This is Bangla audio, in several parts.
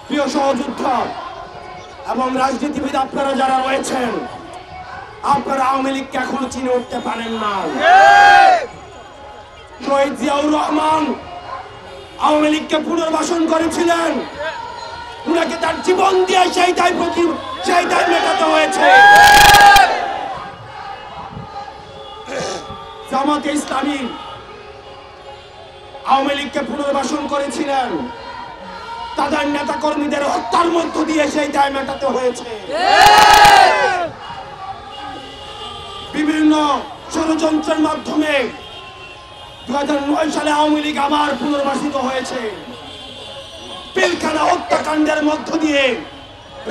প্রিয় সহযোদ্ধা এবং রাজনীতিবিদ আপনারা যারা রয়েছেন, আপনারা আওয়ামী লীগকে এখনো চিনে উঠতে পারেন না। শহীদ জিয়াউর রহমান আওয়ামী লীগকে পুনর্বাসন করেছিলেন, উনাকে তার জীবন দিয়ে সেই দায় মেটাতে হয়েছে। জামাতে ইসলামী আওয়ামী লীগকে পুনর্বাসন করেছিলেন, তাদের নেতা কর্মীদের হত্যার মধ্য দিয়ে সেই দায় মেটাতে হয়েছে। বিভিন্ন ষড়যন্ত্রের মাধ্যমে 2009 সালে আওয়ামী লীগ আবার পুনর্বাসিত হয়েছে। পিলখানা হত্যাকাণ্ডের মধ্য দিয়ে,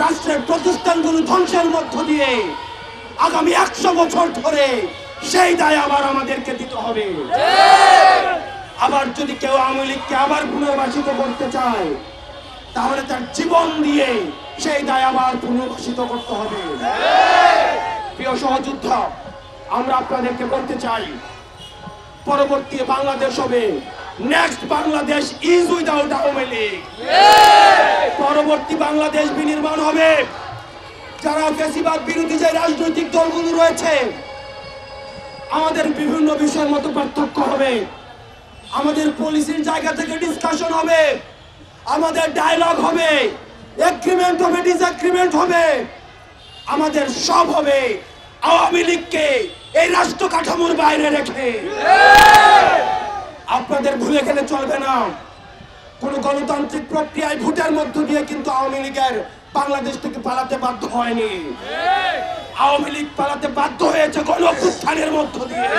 রাষ্ট্রের প্রতিষ্ঠানগুলো ধ্বংসের মধ্য দিয়ে আগামী 100 বছর ধরে সেই দায় আবার আমাদেরকে দিতে হবে। আবার যদি কেউ আওয়ামী লীগকে আবার পুনর্বাসিত করতে চায়, তাহলে তার জীবন দিয়ে সেই দায় আবার পুনর্বাসিত করতে হবে। প্রিয় সহযোদ্ধা, আমরা আপনাদেরকে বলতে চাই, পরবর্তী বাংলাদেশ হবে, next Bangladesh is without Awami League. পরবর্তী বাংলাদেশ বিনির্মাণ হবে, যারা ফ্যাসিবাদ বিরোধী যে রাজনৈতিক দলগুলো রয়েছে, আমাদের বিভিন্ন বিষয়ের মতো পার্থক্য হবে, আমাদের পলিসির জায়গা থেকে ডিসকাশন হবে, আমাদের ডায়লগ হবে, এগ্রিমেন্ট হবে, ডিসএগ্রিমেন্ট হবে, আমাদের সব হবে আওয়ামী লীগকে এই রাষ্ট্র কাঠামোর বাইরে রেখে। আপনাদের ভুলে গেলে চলবে না, কোন গণতান্ত্রিক প্রক্রিয়ায় ভোটের মধ্য দিয়ে কিন্তু আওয়ামী লীগের বাংলাদেশ থেকে পালাতে বাধ্য হয়নি। আওয়ামী লীগ পালাতে বাধ্য হয়েছে গণঅভ্যুত্থানের মধ্য দিয়ে।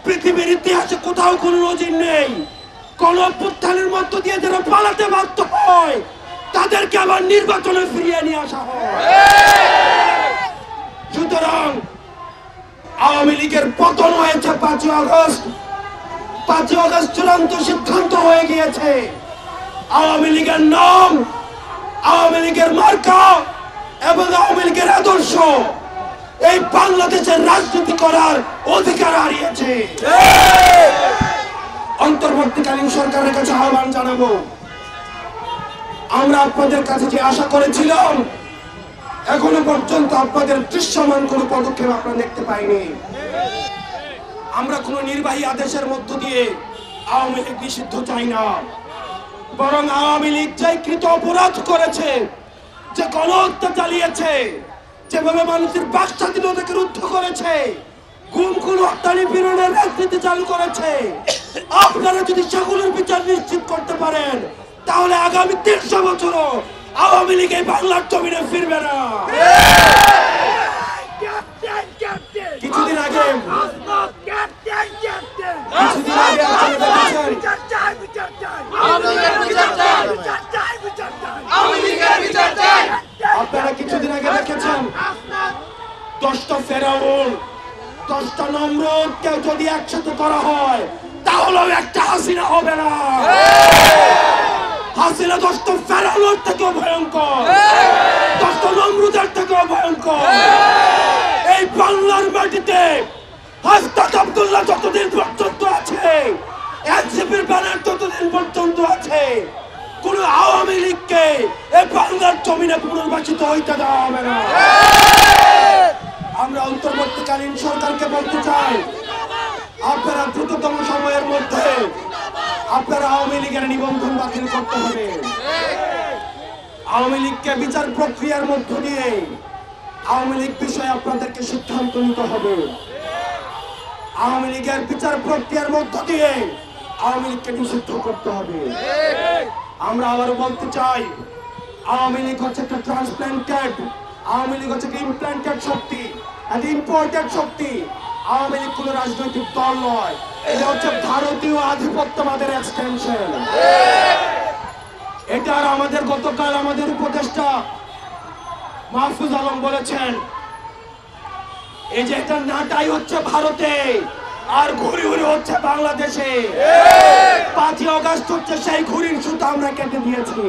পৃথিবীর ইতিহাসে কোথাও কোনো নজির নেই, গণঅভ্যুত্থানের মধ্য দিয়ে যারা পালাতে বাধ্য হয় তাদেরকে আবার নির্বাচনে ফিরিয়ে নিয়ে আসা হয়। সুতরাং আওয়ামী লীগের পতন হয়েছে 5ই আগস্ট। 5ই আগস্ট চূড়ান্ত সিদ্ধান্ত হয়ে গিয়েছে। আওয়ামী লীগের নাম, আওয়ামী লীগের মার্কা এবং আওয়ামী লীগের আদর্শ এই বাংলাদেশের রাজনীতি করার অধিকার হারিয়েছে। অন্তর্বর্তীকালীন সরকারের কাছে আহ্বান জানাবো, আমরা আপনাদের কাছে যে আশা করেছিলাম, এখনো পর্যন্ত আপনাদের দৃশ্যমান কোনো পদক্ষেপ আমরা দেখতে পাইনি। আমরা কোন নির্বাহী আদেশের মধ্য দিয়ে আওয়ামী লীগ নিষিদ্ধ চাই না, বরং আওয়ামী লীগ যে কৃত অপরাধ করেছে, যে গণহত্যা চালিয়েছে, যেভাবে মানুষের বাক স্বাধীনতাকে রুদ্ধ করেছে, গুম খুন হত্যা নিপীড়নের রাজনীতি চালু করেছে, আপনারা যদি সেগুলোর বিচার নিশ্চিত করতে পারেন, তাহলে আগামী 300 বছরও আওয়ামী লীগ এই বাংলার জমিনে ফিরবে না। কিছুদিন আগে আপনারা কিছুদিন আগে দেখেছেন 10টা ফেরাউন, 10টা নমরুদকে যদি একসাথে করা হয় তাহলেও একটা হাসিনা হবে না। হাসিনা 10টা ফেরাউনের থেকেও ভয়ঙ্কর, 10টা নমরুদের থেকেও ভয়ঙ্কর। এই বাংলার মাটিতে হাসনাত আব্দুল্লাহ যতদিন পর্যন্ত আছে, এনসিপির ব্যানার ততদিন পর্যন্ত আছে, কোন আওয়ামী লীগকে এই বাংলার জমিনে পুনর্বাসিত হইতে দেওয়া হবে না। আমরা অন্তর্বর্তীকালীন সরকারকে বলতে চাই, আপনারা দ্রুততম সময়ের মধ্যে আপনারা আওয়ামী লীগের নিবন্ধন বাতিল করতে হবে। আওয়ামী লীগকে বিচার প্রক্রিয়ার মধ্য দিয়ে আওয়ামী লীগ বিষয়ে আপনাদেরকে সিদ্ধান্ত নিতে হবে। আওয়ামী লীগের বিচার প্রক্রিয়ার মধ্য দিয়ে আওয়ামী লীগকে নিষিদ্ধ করতে হবে। আমরা আবারও বলতে চাই, আওয়ামী লীগ হচ্ছে একটা ট্রান্সপ্লান্টেড, আওয়ামী লীগ হচ্ছে একটা ইমপ্ল্যান্টেড শক্তি, একটা ইম্পোর্টেড শক্তি। আওয়ামী লীগ কোন রাজনৈতিক দল নয়, এটা হচ্ছে ভারতীয় আধিপত্যবাদের এক্সটেনশন। এটার আমাদের গতকাল আমাদের উপদেষ্টা মাহফুজ আলম বলেছেন, এই যে এটা নাটাই হচ্ছে ভারতে আর ঘুরি ঘুরি হচ্ছে বাংলাদেশে। 5ই আগস্ট হচ্ছে সেই ঘুরির সুতা আমরা কেটে দিয়েছি।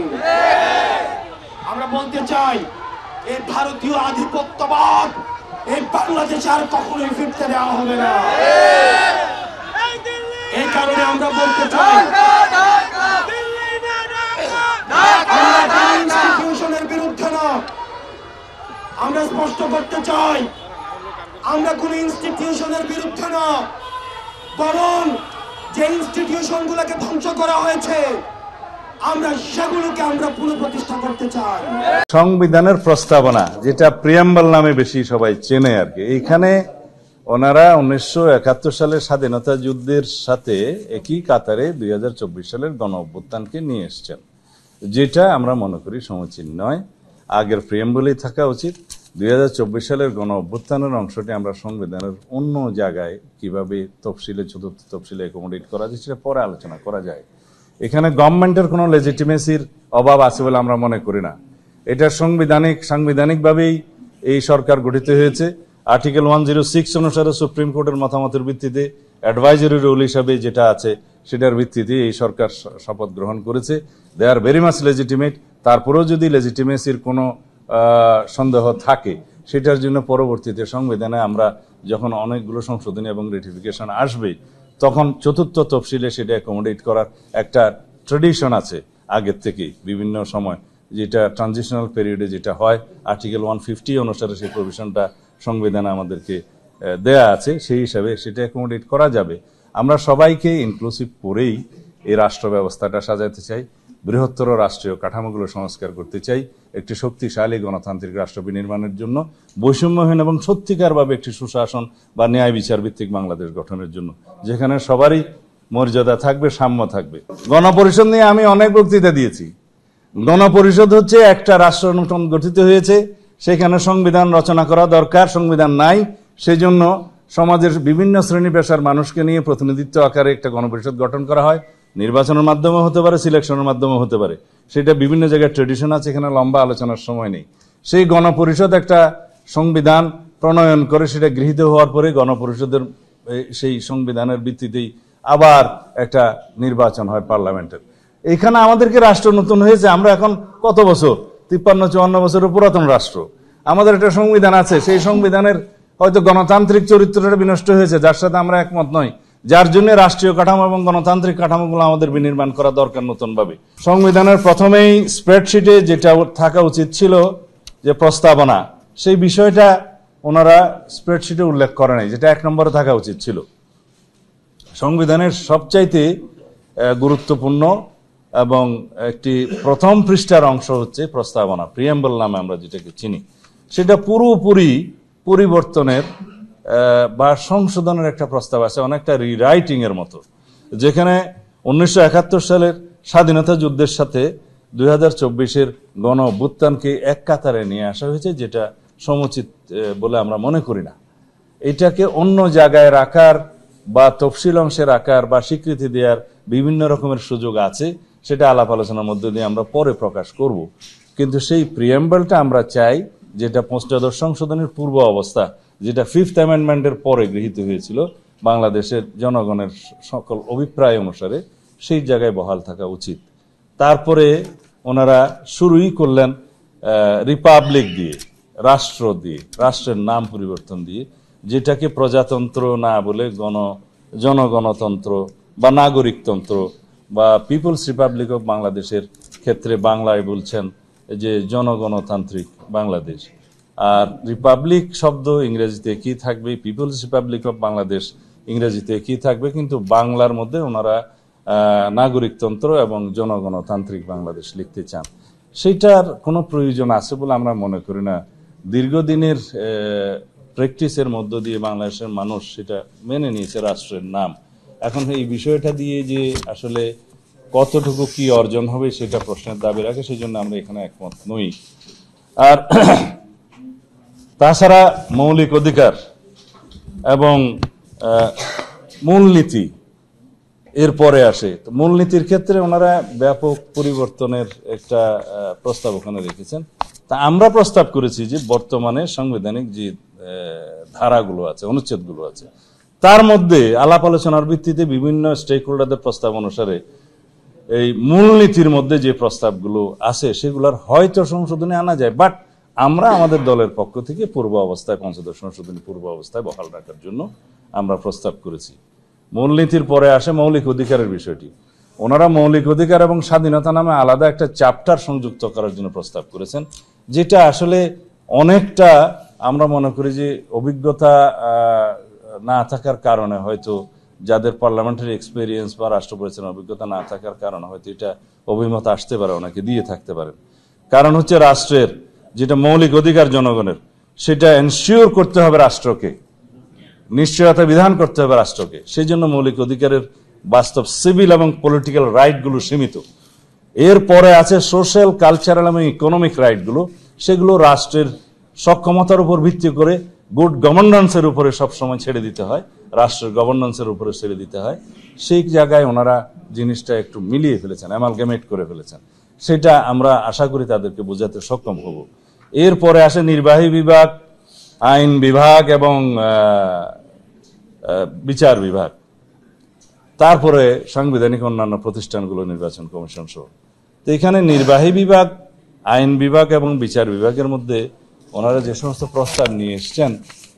আমরা বলতে চাই, এই ভারতীয় আধিপত্যবাদ এই বাংলাদেশে আর কখনোই ফিরতে দেওয়া হবে না। এই কারণে আমরা বলতে চাই, আমরা আমরা স্পষ্ট করতে চাই, আমরা কোন ইনস্টিটিউশনের বিরুদ্ধে না, বরং যে ইনস্টিটিউশন গুলোকে ধ্বংস করা হয়েছে আমরা সেগুলোকে আমরা পুনঃপ্রতিষ্ঠা করতে চাই। সংবিধানের প্রস্তাবনা, যেটা প্রিয়াম্বল নামে বেশি সবাই চেনে আর কি, এইখানে ওনারা 1971 সালের স্বাধীনতা যুদ্ধের সাথে একই কাতারে 2024 সালের গণ অভ্যুত্থানকে নিয়ে এসছেন, যেটা আমরা মনে করি সমীচীন নয়। আগের প্রিয়াম্বলেই থাকা উচিত। 2024 সালের গণ অভ্যুত্থানের অংশটি আমরা সংবিধানের অন্য জায়গায় কিভাবে তফসিলে, চতুর্থ তফসিলে অ্যাকোমোডেট করা যায় সেটা পরে আলোচনা করা যায়। এখানে গভর্নমেন্টের কোনো লেজিটিমেসির অভাব আছে বলে আমরা মনে করি না। এটা সাংবিধানিকভাবেই এই সরকার গঠিত হয়েছে। আর্টিকেল 106 অনুসারে সুপ্রিম কোর্টের মতামতের ভিত্তিতে অ্যাডভাইজারি রুল হিসাবে যেটা আছে সেটার ভিত্তিতে এই সরকার শপথ গ্রহণ করেছে। দে আর ভেরি মাচ লেজিটিমেট। তারপরেও যদি লেজিটিমেসির কোনো সন্দেহ থাকে, সেটার জন্য পরবর্তীতে সংবিধানে আমরা যখন অনেকগুলো সংশোধনী এবং রেটিফিকেশন আসবে, তখন চতুর্থ তফসিলে সেটা অ্যাকোমোডেট করার একটা ট্রেডিশন আছে আগের থেকেই বিভিন্ন সময়, যেটা ট্রানজিশনাল পিরিয়ডে যেটা হয়। আর্টিকেল 150 অনুসারে সেই প্রভিশনটা সংবিধানে আমাদেরকে দেয়া আছে, সেই হিসাবে সেটা অ্যাকোমোডেট করা যাবে। আমরা সবাইকে ইনক্লুসিভ করেই এই রাষ্ট্র ব্যবস্থাটা সাজাতে চাই, বৃহত্তর রাষ্ট্রীয় কাঠামোগুলো সংস্কার করতে চাই, একটি শক্তিশালী গণতান্ত্রিক রাষ্ট্র বিনির্মাণের জন্য, বৈষম্যহীন এবং সত্যিকারভাবে একটি সুশাসন বা ন্যায় বিচার ভিত্তিক বাংলাদেশ গঠনের জন্য, যেখানে সবারই মর্যাদা থাকবে, সাম্য থাকবে। গণপরিষদ নিয়ে আমি অনেক বক্তৃতা দিয়েছি। গণপরিষদ হচ্ছে একটা রাষ্ট্র নতুন গঠিত হয়েছে, সেখানে সংবিধান রচনা করা দরকার, সংবিধান নাই, সেজন্য সমাজের বিভিন্ন শ্রেণী পেশার মানুষকে নিয়ে প্রতিনিধিত্ব আকারে একটা গণপরিষদ গঠন করা হয়। নির্বাচনের মাধ্যমে হতে পারে, সিলেকশনের মাধ্যমে হতে পারে, সেটা বিভিন্ন জায়গায় ট্রেডিশন আছে, এখানে লম্বা আলোচনার সময় নেই। সেই গণপরিষদ একটা সংবিধান প্রণয়ন করে, সেটা গৃহীত হওয়ার পরে গণপরিষদের সেই সংবিধানের ভিত্তিতেই আবার একটা নির্বাচন হয় পার্লামেন্টের। এখানে আমাদেরকে রাষ্ট্র নতুন হয়েছে, আমরা এখন কত বছর, 53-54 বছরের পুরাতন রাষ্ট্র, আমাদের একটা সংবিধান আছে। সেই সংবিধানের হয়তো গণতান্ত্রিক চরিত্রটা বিনষ্ট হয়েছে, যার সাথে আমরা একমত নই, যার জন্য রাষ্ট্রীয় কাঠামো এবং গণতান্ত্রিক কাঠামোগুলো আমাদের বিনির্মাণ করা দরকার নতুন ভাবে। সংবিধানের প্রথমেই স্প্রেডশিটে যেটা থাকা উচিত ছিল যে প্রস্তাবনা, সেই বিষয়টা ওনারা স্প্রেডশিটে উল্লেখ করে নাই, যেটা 1 নম্বরে থাকা উচিত ছিল। সংবিধানের সবচাইতে গুরুত্বপূর্ণ এবং একটি প্রথম পৃষ্ঠার অংশ হচ্ছে প্রস্তাবনা, প্রিয়াম্বল নামে আমরা যেটাকে চিনি। সেটা পুরোপুরি পরিবর্তনের বা সংশোধনের একটা প্রস্তাব আছে, অনেকটা রিরাইটিং এর মতো, যেখানে 1971 সালের স্বাধীনতা যুদ্ধের সাথে 2024-এর গণ অভ্যুত্থানকে এক কাতারে নিয়ে আসা হয়েছে, যেটা সমুচিত বলে আমরা মনে করি না। এটাকে অন্য জায়গায় রাখার বা তফসিল অংশে রাখার বা স্বীকৃতি দেওয়ার বিভিন্ন রকমের সুযোগ আছে, সেটা আলাপ আলোচনার মধ্যে দিয়ে আমরা পরে প্রকাশ করব। কিন্তু সেই প্রিয়াম্বলটা আমরা চাই, যেটা পঞ্চদশ সংশোধনের পূর্ব অবস্থা, যেটা 5th অ্যামেন্ডমেন্টের পরে গৃহীত হয়েছিল বাংলাদেশের জনগণের সকল অভিপ্রায় অনুসারে, সেই জায়গায় বহাল থাকা উচিত। তারপরে ওনারা শুরুই করলেন রিপাবলিক দিয়ে, রাষ্ট্র দিয়ে, রাষ্ট্রের নাম পরিবর্তন দিয়ে, যেটাকে প্রজাতন্ত্র না বলে জনগণতন্ত্র বা নাগরিকতন্ত্র বা পিপলস রিপাবলিক অফ বাংলাদেশের ক্ষেত্রে বাংলায় বলছেন যে জনগণতান্ত্রিক বাংলাদেশ। আর রিপাবলিক শব্দ ইংরেজিতে কি থাকবে, পিপলস রিপাবলিক অফ বাংলাদেশ ইংরেজিতে কি থাকবে, কিন্তু বাংলার মধ্যে ওনারা নাগরিকতন্ত্র এবং জনগণতান্ত্রিক বাংলাদেশ লিখতে চান। সেইটার কোনো প্রয়োজন আছে বলে আমরা মনে করি না। দীর্ঘদিনের প্র্যাকটিসের মধ্য দিয়ে বাংলাদেশের মানুষ সেটা মেনে নিয়েছে রাষ্ট্রের নাম। এখন এই বিষয়টা দিয়ে যে আসলে কতটুকু কি অর্জন হবে সেটা প্রশ্নের দাবি রাখে, সেই জন্য আমরা এখানে একমত নই। আর তাছাড়া মৌলিক অধিকার এবং মূলনীতি এরপরে আসে। মূলনীতির ক্ষেত্রে ওনারা ব্যাপক পরিবর্তনের একটা প্রস্তাব ওখানে রেখেছেন। তা আমরা প্রস্তাব করেছি যে বর্তমানে সাংবিধানিক যে ধারাগুলো আছে, অনুচ্ছেদগুলো আছে, তার মধ্যে আলাপ আলোচনার ভিত্তিতে বিভিন্ন স্টেক হোল্ডারদের প্রস্তাব অনুসারে এই মূলনীতির মধ্যে যে প্রস্তাবগুলো আছে সেগুলোর হয়তো সংশোধনে আনা যায়, বাট আমরা আমাদের দলের পক্ষ থেকে পূর্ব অবস্থায়, পঞ্চদশ সংশোধনী পূর্ব অবস্থায় বহাল রাখার জন্য আমরা প্রস্তাব করেছি। মূলনীতির পরে আসে মৌলিক অধিকারের বিষয়টি। ওনারা মৌলিক অধিকার এবং স্বাধীনতা নামে আলাদা একটা চ্যাপ্টার সংযুক্ত করার জন্য প্রস্তাব করেছেন, যেটা আসলে অনেকটা আমরা মনে করি যে অভিজ্ঞতা না থাকার কারণে হয়তো, যাদের পার্লামেন্টারি এক্সপিরিয়েন্স বা রাষ্ট্র পরিচালনার অভিজ্ঞতা না থাকার কারণে হয়তো এটা অভিমত আসতে পারে, ওনাকে দিয়ে থাকতে পারেন। কারণ হচ্ছে রাষ্ট্রের যেটা মৌলিক অধিকার জনগণের, সেটা এনশিওর করতে হবে রাষ্ট্রকে, নিশ্চয়তা বিধান করতে হবে রাষ্ট্রকে। সেই জন্য মৌলিক অধিকারের বাস্তব সিভিল এবং পলিটিক্যাল রাইটগুলো সীমিত। এরপরে আছে সোশ্যাল, কালচারাল এবং ইকোনমিক রাইটগুলো, সেগুলো রাষ্ট্রের সক্ষমতার উপর ভিত্তি করে গুড গভর্নেন্সের উপরে সবসময় ছেড়ে দিতে হয়, রাষ্ট্রের গভর্নেন্সের উপরে ছেড়ে দিতে হয়। সেই জায়গায় ওনারা জিনিসটা একটু মিলিয়ে ফেলেছেন, অ্যামালগামেট করে ফেলেছেন। সেটা আমরা আশা করি তাদেরকে বোঝাতে সক্ষম হব। এরপরে আসে নির্বাহী বিভাগ, আইন বিভাগ এবং বিচার বিভাগ, তারপরে সাংবিধানিক অন্যান্য প্রতিষ্ঠানগুলো, নির্বাচন কমিশন সহ। তো এখানে নির্বাহী বিভাগ, আইন বিভাগ এবং বিচার বিভাগের মধ্যে ওনারা যে সমস্ত প্রস্তাব নিয়ে এসছেন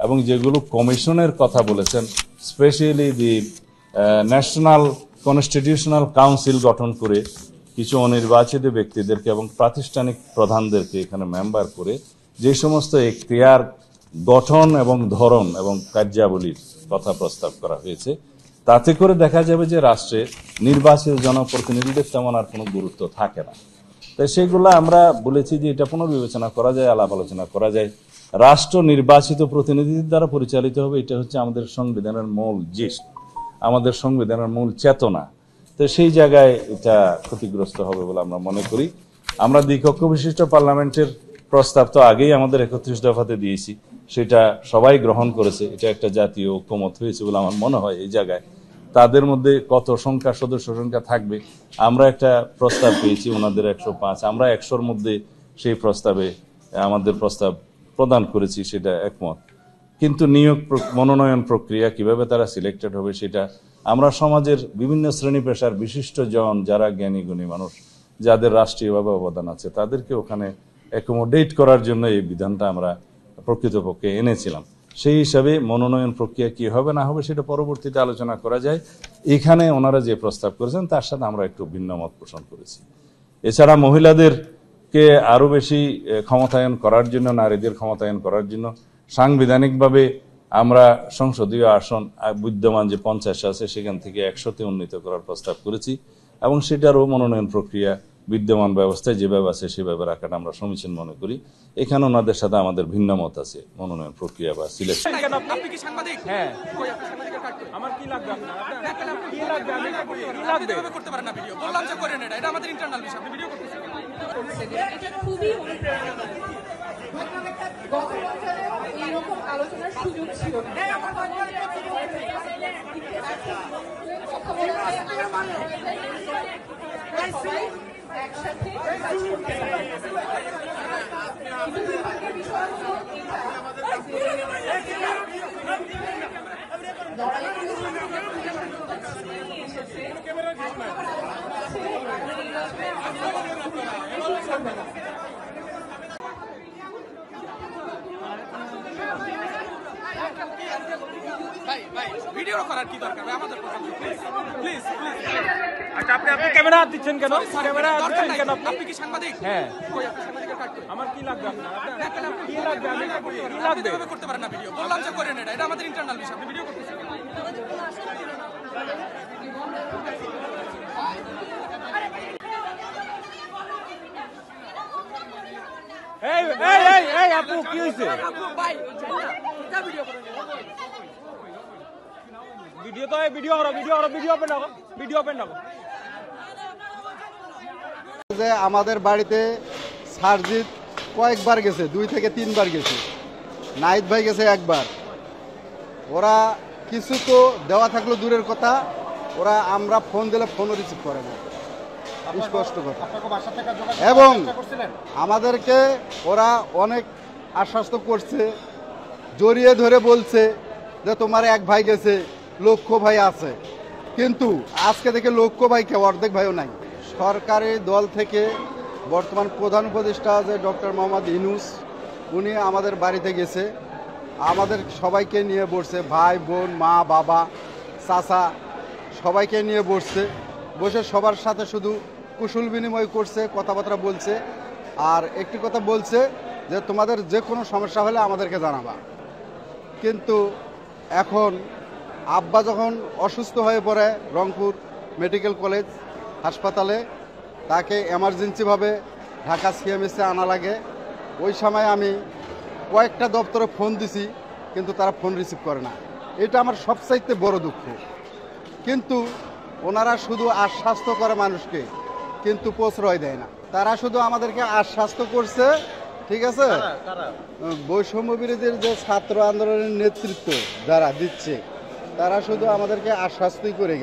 এবং যেগুলো কমিশনের কথা বলেছেন, specially the national constitutional council গঠন করে কিছু অনির্বাচিত ব্যক্তিদেরকে এবং প্রাতিষ্ঠানিক প্রধানদেরকে এখানে মেম্বার করে যে সমস্ত এখতিয়ার গঠন এবং ধরন এবং কার্যাবলীর কথা প্রস্তাব করা হয়েছে, তাতে করে দেখা যাবে যে রাষ্ট্রে নির্বাচিত জনপ্রতিনিধিদের তেমন আর কোনো গুরুত্ব থাকে না। তাই সেগুলো আমরা বলেছি যে এটা পুনর্বিবেচনা করা যায়, আলাপ আলোচনা করা যায়। রাষ্ট্র নির্বাচিত প্রতিনিধিদের দ্বারা পরিচালিত হবে, এটা হচ্ছে আমাদের সংবিধানের মূল জিস্ট, আমাদের সংবিধানের মূল চেতনা। তো সেই জায়গায় এটা ক্ষতিগ্রস্ত হবে বলে আমরা মনে করি। আমরা দ্বিকক্ষ বিশিষ্ট পার্লামেন্টের প্রস্তাব তো আগেই আমাদের 31 দফাতে দিয়েছি, সেটা সবাই গ্রহণ করেছে। এটা একটা জাতীয় ঐক্যমত হয়েছে বলে আমার মনে হয়। এই জায়গায় তাদের মধ্যে কত সংখ্যা, সদস্য সংখ্যা থাকবে, আমরা একটা প্রস্তাব পেয়েছি, ওনাদের 105, আমরা 100-র মধ্যে সেই প্রস্তাবে আমাদের প্রস্তাব প্রদান করেছি, সেটা একমত। কিন্তু নিয়োগ মনোনয়ন প্রক্রিয়া কিভাবে তারা সিলেক্টেড হবে, সেটা আমরা সমাজের বিভিন্ন শ্রেণী পেশার বিশিষ্ট জন, যারা জ্ঞানী গুণী মানুষ, যাদের রাষ্ট্রীয়ভাবে অবদান আছে, তাদেরকে ওখানে অ্যাকোমোডেট করার জন্য এই বিধানটা আমরা প্রকৃতপক্ষে এনেছিলাম। সেই হিসাবে মনোনয়ন প্রক্রিয়া কি হবে না হবে সেটা পরবর্তীতে আলোচনা করা যায়। এখানে ওনারা যে প্রস্তাব করেছেন তার সাথে আমরা একটু ভিন্ন মত পোষণ করেছি। এছাড়া মহিলাদেরকে আরো বেশি ক্ষমতায়ন করার জন্য, নারীদের ক্ষমতায়ন করার জন্য সাংবিধানিকভাবে আমরা সংসদীয় আসন বিদ্যমান যে 50 আছে সেখান থেকে 100-তে উন্নীত করার প্রস্তাব করেছি এবং সেটারও মনোনয়ন প্রক্রিয়া বিদ্যমান ব্যবস্থায় যেভাবে আছে সেভাবে রাখাটা আমরা সমীচীন মনে করি। এখানে ওনাদের সাথে আমাদের ভিন্ন মত আছে মনোনয়ন প্রক্রিয়া বা সিলেকশন। আপনি কি সাংবাদিক? হ্যাঁ। কই আপনি সাংবাদিকের কার্ড কই? আমার কি লাগবে আপনার? কি লাগবে? আমি কি লাগবে? এভাবে করতে পারেন না ভিডিও। বললাম যে করেন এটা আমাদের ইন্টারনাল বিষয়। আপনি ভিডিও করতেছেন কেন? এটা খুবই অনুপ্রেরণাদায়ক। গত বছরেও এইরকম আলোচনার সুযোগ ছিল না। সবাই একসাথে কাজ করতে পারে। কিন্তু দুর্ভাগ্যের বিষয় হলো ভিডিও করার কি দরকার ভাই? আমাদের কথা প্লিজ প্লিজ প্লিজ। আচ্ছা আপনি ক্যামেরা দিচ্ছেন কেন? ক্যামেরা দিচ্ছেন কেন? আপনি কি সাংবাদিক? হ্যাঁ। কই আপনি সাংবাদিকের কার্ড কই? আমার কি লাগবে আপনার? কি লাগবে? আমি কি লাগবে? এভাবে করতে পারেন না ভিডিও। বললাম যে করেন এটা আমাদের ইন্টারনাল বিষয়। আপনি ভিডিও করতেছেন কেন? এই এই এই এই আপু কি হইছে? আপু ভাই এটা ভিডিও করেন। ভিডিও তো ভিডিও করো, ভিডিও করো, ভিডিও ওপেন করো, ভিডিও ওপেন করো। যে আমাদের বাড়িতে সারজিৎ কয়েকবার গেছে, 2 থেকে 3 বার গেছে, নাইট ভাই গেছে একবার। ওরা কিছু তো দেওয়া থাকলো দূরের কথা, ওরা আমরা ফোন দিলে ফোনও রিসিভ করে না, স্পষ্ট কথা। এবং আমাদেরকে ওরা অনেক আশ্বস্ত করছে, জড়িয়ে ধরে বলছে যে তোমার এক ভাই গেছে, লক্ষ্য ভাই আছে। কিন্তু আজকে থেকে লক্ষ্য ভাই কেউ, অর্ধেক ভাইও নাই। সরকারি দল থেকে বর্তমান প্রধান উপদেষ্টা যে ডক্টর মোহাম্মদ ইউনূস, উনি আমাদের বাড়িতে গেছে, আমাদের সবাইকে নিয়ে বসছে, ভাই বোন মা বাবা চাচা সবাইকে নিয়ে বসছে, বসে সবার সাথে শুধু কুশল বিনিময় করছে, কথাবার্তা বলছে। আর একটি কথা বলছে যে তোমাদের যে কোনো সমস্যা হলে আমাদেরকে জানাবা। কিন্তু এখন আব্বা যখন অসুস্থ হয়ে পড়ে রংপুর মেডিকেল কলেজ হাসপাতালে, তাকে এমার্জেন্সিভাবে ঢাকা সিএমএসে আনা লাগে। ওই সময় আমি কয়েকটা দপ্তরে ফোন দিছি, কিন্তু তারা ফোন রিসিভ করে না। এটা আমার সবচাইতে বড় দুঃখ। কিন্তু ওনারা শুধু আশ্বাস্ত করে মানুষকে, কিন্তু প্রশ্রয় দেয় না। তারা শুধু আমাদেরকে আশ্বাস্ত করছে, ঠিক আছে। বৈষম্য বিরোধীর যে ছাত্র আন্দোলনের নেতৃত্ব যারা দিচ্ছে, তারা শুধু আমাদেরকে আশ্বাস্তই করে